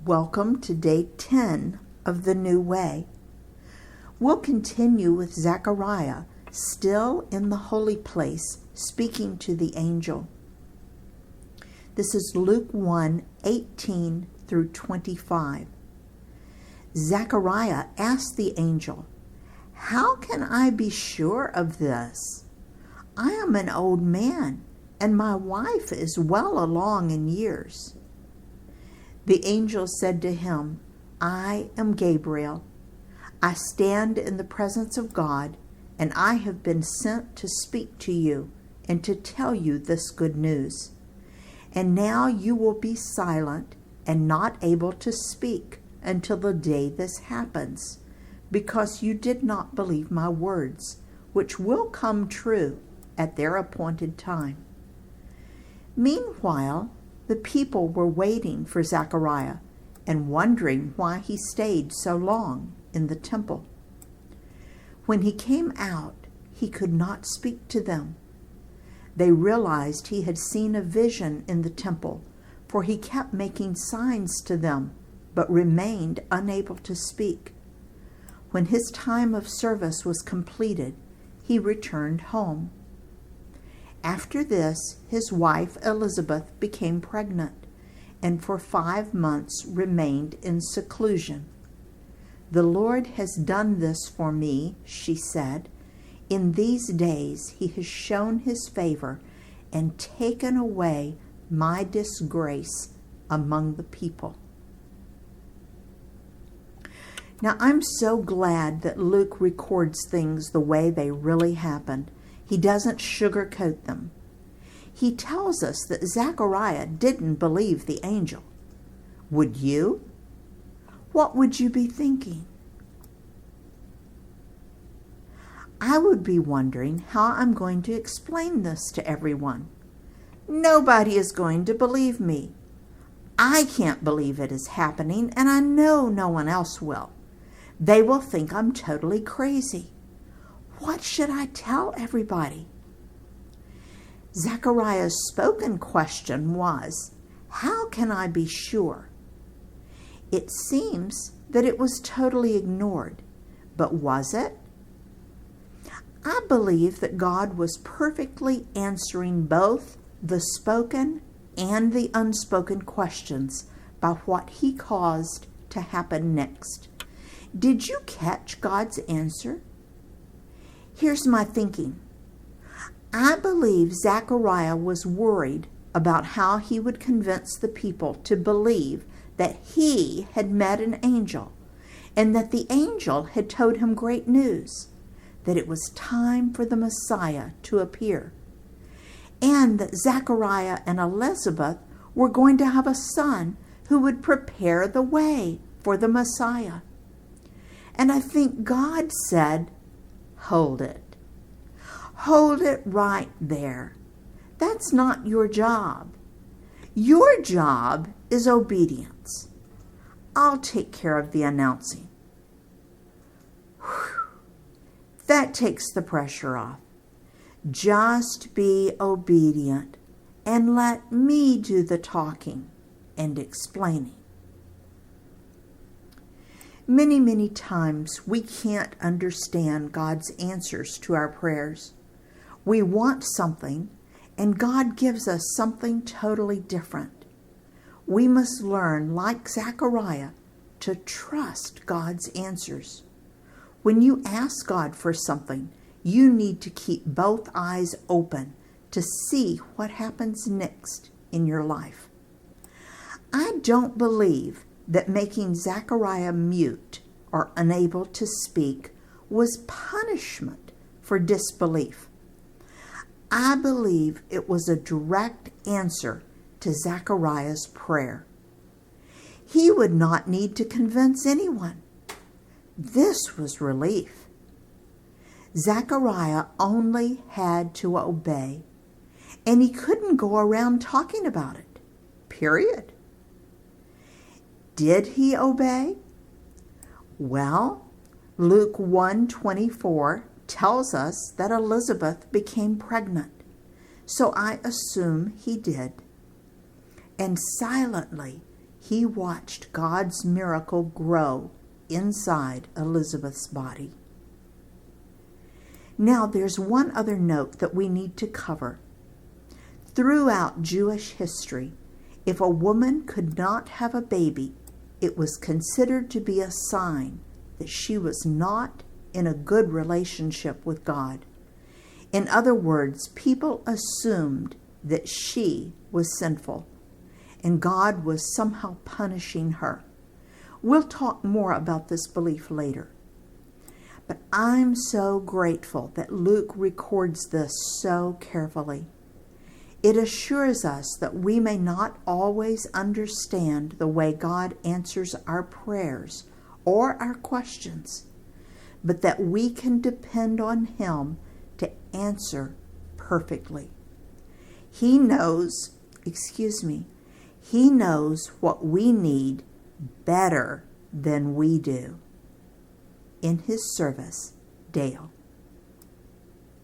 Welcome to day 10 of the New Way. We'll continue with Zechariah, still in the holy place, speaking to the angel. This is Luke 1:18 through 25. Zechariah asked the angel, "How can I be sure of this? I am an old man, and my wife is well along in years." The angel said to him, "I am Gabriel. I stand in the presence of God, and I have been sent to speak to you and to tell you this good news. And now you will be silent and not able to speak until the day this happens, because you did not believe my words, which will come true at their appointed time." Meanwhile, the people were waiting for Zechariah and wondering why he stayed so long in the temple. When he came out, he could not speak to them. They realized he had seen a vision in the temple, for he kept making signs to them, but remained unable to speak. When his time of service was completed, he returned home. After this, his wife Elizabeth became pregnant, and for 5 months remained in seclusion. "The Lord has done this for me," she said. "In these days he has shown his favor and taken away my disgrace among the people." Now, I'm so glad that Luke records things the way they really happened. He doesn't sugarcoat them. He tells us that Zechariah didn't believe the angel. Would you? What would you be thinking? I would be wondering how I'm going to explain this to everyone. Nobody is going to believe me. I can't believe it is happening, and I know no one else will. They will think I'm totally crazy. What should I tell everybody? Zechariah's spoken question was, "How can I be sure?" It seems that it was totally ignored, but was it? I believe that God was perfectly answering both the spoken and the unspoken questions by what he caused to happen next. Did you catch God's answer? Here's my thinking. I believe Zechariah was worried about how he would convince the people to believe that he had met an angel and that the angel had told him great news, that it was time for the Messiah to appear, and that Zechariah and Elizabeth were going to have a son who would prepare the way for the Messiah. And I think God said, "Hold it. Hold it right there. That's not your job. Your job is obedience. I'll take care of the announcing." Whew. That takes the pressure off. Just be obedient and let me do the talking and explaining. Many times we can't understand God's answers to our prayers. We want something, and God gives us something totally different. We must learn, like Zechariah, to trust God's answers. When you ask God for something, you need to keep both eyes open to see what happens next in your life. I don't believe that making Zechariah mute or unable to speak was punishment for disbelief. I believe it was a direct answer to Zechariah's prayer. He would not need to convince anyone. This was relief. Zechariah only had to obey, and he couldn't go around talking about it, period. Did he obey? Well, Luke 1:24 tells us that Elizabeth became pregnant, so I assume he did. And silently he watched God's miracle grow inside Elizabeth's body. Now, there's one other note that we need to cover. Throughout Jewish history, if a woman could not have a baby, it was considered to be a sign that she was not in a good relationship with God. In other words, people assumed that she was sinful, and God was somehow punishing her. We'll talk more about this belief later. But I'm so grateful that Luke records this so carefully. It assures us that we may not always understand the way God answers our prayers or our questions, but that we can depend on Him to answer perfectly. He knows what we need better than we do. In His service, Dale.